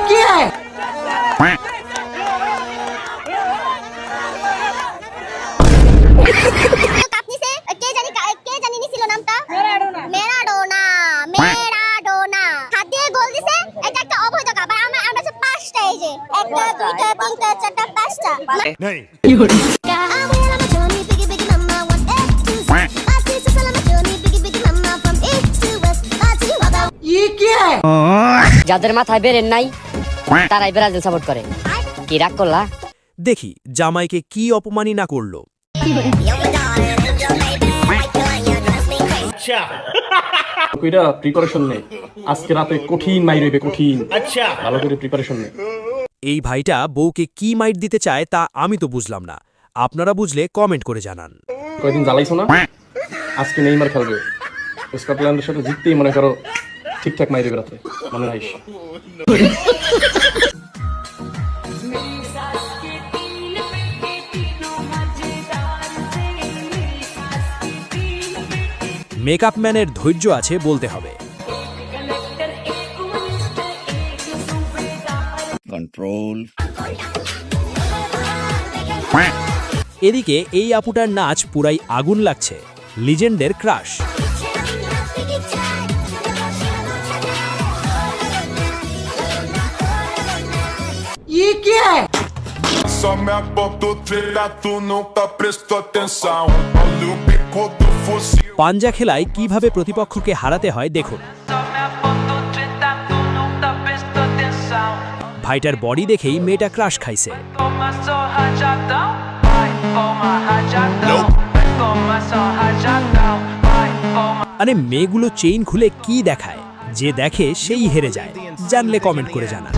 क्या है? আপনি সে কে জানি নি ছিল নামটা মেরাডোনা হাত দিয়ে গোল দিছে। এটা একটা অবৈধ কাপ। আর আমরা যে পাঁচটা, এই যে একটা দুইটা তিনটা চারটা পাঁচটা नहीं ये क्या है? যাদের মাথায় বেরেন নাই তারাই ব্রাজিল সাপোর্ট করে। কি রাগ করলা? দেখি জামাইকে কি অপমানই না করলো। কইরা প্রিপারেশন নে, আজকে রাতে কঠিন মাইর হইবে, কঠিন। আচ্ছা, ভালো করে প্রিপারেশন নে। এই ভাইটা বউকে কি মাইট দিতে চায় তা আমি তো বুঝলাম না। আপনারা বুঝলে কমেন্ট করে জানান। কয়দিন জ্বালাইছো না, আজকে নেইমার খেলবে। স্কটল্যান্ডের সাথে জিততেই মনে করো ঠিকঠাক মাইর হইবে রাতে, মনে রাখিস। মেকআপ ম্যানের ধৈর্য আছে বলতে হবে। कंट्रोल এদিকে এই আপুটার নাচ পুরাই আগুন লাগছে। লিজেন্ডের ক্রাশ। ये क्या है? Só me apontou trilha, tu nunca prestou atenção. Olha o bico do fuzil. পাঞ্জা খেলায় কিভাবে প্রতিপক্ষকে হারাতে হয় দেখুন। ভাইটার বডি দেখেই মেয়েটা ক্রাশ খাইছে। আরে মেয়েগুলো চেইন খুলে কি দেখায়, যে দেখে সেই হেরে যায়। জানলে কমেন্ট করে জানান।